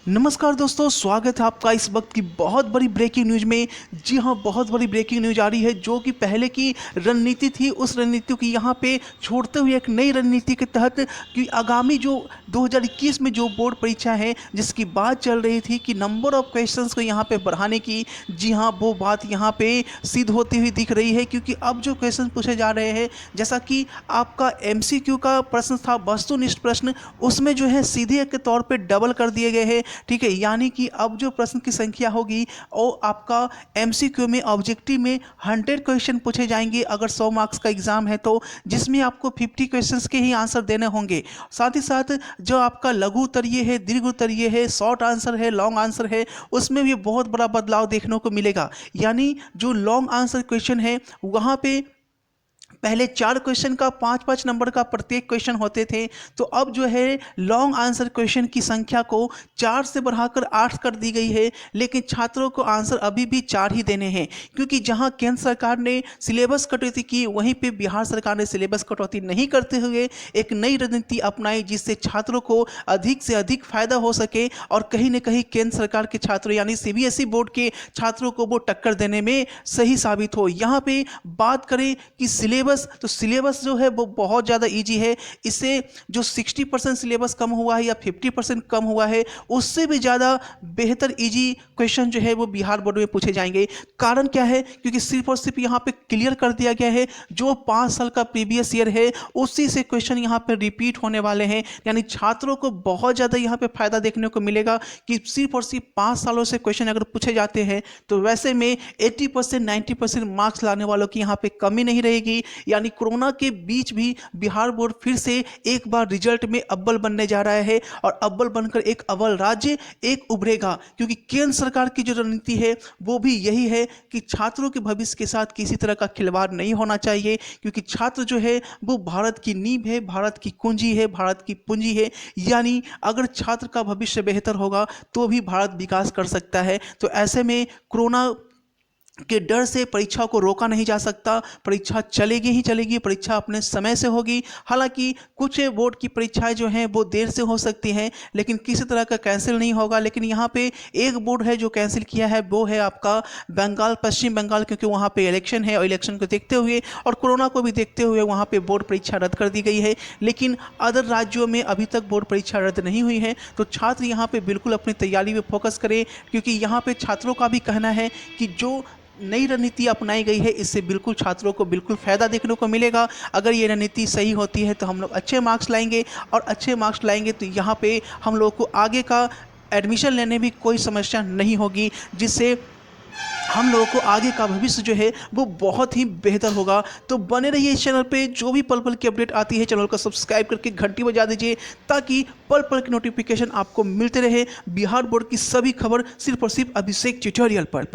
नमस्कार दोस्तों, स्वागत है आपका इस वक्त की बहुत बड़ी ब्रेकिंग न्यूज में। जी हाँ, बहुत बड़ी ब्रेकिंग न्यूज आ रही है जो कि पहले की रणनीति थी उस रणनीति की यहाँ पे छोड़ते हुए एक नई रणनीति के तहत कि आगामी जो 2021 में जो बोर्ड परीक्षा है जिसकी बात चल रही थी कि नंबर ऑफ क्वेश्चंस को यहाँ पे बढ़ाने की, जी हाँ, वो बात यहाँ पे सिद्ध होती हुई दिख रही है। क्योंकि अब जो क्वेश्चन पूछे जा रहे हैं, जैसा कि आपका MCQ का प्रश्न था, वस्तुनिष्ठ प्रश्न, उसमें जो है सीधे के तौर पे डबल कर दिए गए हैं। ठीक है, यानी कि अब जो प्रश्न की संख्या होगी वो आपका MCQ में ऑब्जेक्टिव में 100 क्वेश्चन पूछे जाएंगे अगर 100 मार्क्स का एग्जाम है तो, जिसमें आपको 50 क्वेश्चंस के ही आंसर देने होंगे। साथ ही साथ जो आपका लघु उत्तरीय है, दीर्घ उत्तरीय है, शॉर्ट आंसर है, लॉन्ग आंसर है, उसमें भी बहुत बड़ा बदलाव देखने को मिलेगा। यानी जो लॉन्ग आंसर क्वेश्चन है वहाँ पे पहले 4 क्वेश्चन का 5-5 नंबर का प्रत्येक क्वेश्चन होते थे, तो अब जो है लॉन्ग आंसर क्वेश्चन की संख्या को 4 से बढ़ाकर 8 कर दी गई है। लेकिन छात्रों को आंसर अभी भी 4 ही देने हैं, क्योंकि जहां केंद्र सरकार ने सिलेबस कटौती की वहीं पे बिहार सरकार ने सिलेबस कटौती नहीं करते हुए एक नई रणनीति अपनाई जिससे छात्रों को अधिक से अधिक फायदा हो सके और कहीं ना कहीं केंद्र सरकार के छात्रों यानी CBSE बोर्ड के छात्रों को वो टक्कर देने में सही साबित हो। यहाँ पे बात करें कि सिलेबस जो है वो बहुत ज़्यादा इजी है। इससे जो 60% सिलेबस कम हुआ है या 50% कम हुआ है, उससे भी ज़्यादा बेहतर इजी क्वेश्चन जो है वो बिहार बोर्ड में पूछे जाएंगे। कारण क्या है? क्योंकि सिर्फ और सिर्फ यहाँ पे क्लियर कर दिया गया है जो 5 साल का प्रीवियस ईयर है उसी से क्वेश्चन यहाँ पे रिपीट होने वाले हैं। यानी छात्रों को बहुत ज़्यादा यहाँ पे फायदा देखने को मिलेगा कि सिर्फ और सिर्फ 5 सालों से क्वेश्चन अगर पूछे जाते हैं तो वैसे में 80% 90% मार्क्स लाने वालों की यहाँ पे कमी नहीं रहेगी। यानी कोरोना के बीच भी बिहार बोर्ड फिर से एक बार रिजल्ट में अव्वल बनने जा रहा है और अव्वल बनकर एक अव्वल राज्य एक उभरेगा। क्योंकि केंद्र सरकार की जो रणनीति है वो भी यही है कि छात्रों के भविष्य के साथ किसी तरह का खिलवाड़ नहीं होना चाहिए। क्योंकि छात्र जो है वो भारत की नींव है, भारत की कुंजी है, भारत की पूंजी है। यानी अगर छात्र का भविष्य बेहतर होगा तो भी भारत विकास कर सकता है। तो ऐसे में कोरोना के डर से परीक्षा को रोका नहीं जा सकता। परीक्षा चलेगी ही चलेगी, परीक्षा अपने समय से होगी। हालांकि कुछ बोर्ड की परीक्षाएं जो हैं वो देर से हो सकती हैं, लेकिन किसी तरह का कैंसिल नहीं होगा। लेकिन यहाँ पे एक बोर्ड है जो कैंसिल किया है, वो है आपका बंगाल, पश्चिम बंगाल, क्योंकि वहाँ पे इलेक्शन है और इलेक्शन को देखते हुए और कोरोना को भी देखते हुए वहाँ पे बोर्ड परीक्षा रद्द कर दी गई है। लेकिन अदर राज्यों में अभी तक बोर्ड परीक्षा रद्द नहीं हुई है। तो छात्र यहाँ पे बिल्कुल अपनी तैयारी में फोकस करें, क्योंकि यहाँ पे छात्रों का भी कहना है कि जो नई रणनीति अपनाई गई है इससे बिल्कुल छात्रों को बिल्कुल फ़ायदा देखने को मिलेगा। अगर ये रणनीति सही होती है तो हम लोग अच्छे मार्क्स लाएंगे, और अच्छे मार्क्स लाएंगे तो यहाँ पे हम लोग को आगे का एडमिशन लेने में कोई समस्या नहीं होगी, जिससे हम लोगों को आगे का भविष्य जो है वो बहुत ही बेहतर होगा। तो बने रहिए इस चैनल पे, जो भी पल पल की अपडेट आती है चैनल को सब्सक्राइब करके घंटी बजा दीजिए ताकि पल पल की नोटिफिकेशन आपको मिलते रहे। बिहार बोर्ड की सभी खबर सिर्फ और सिर्फ अभिषेक ट्यूटोरियल पर।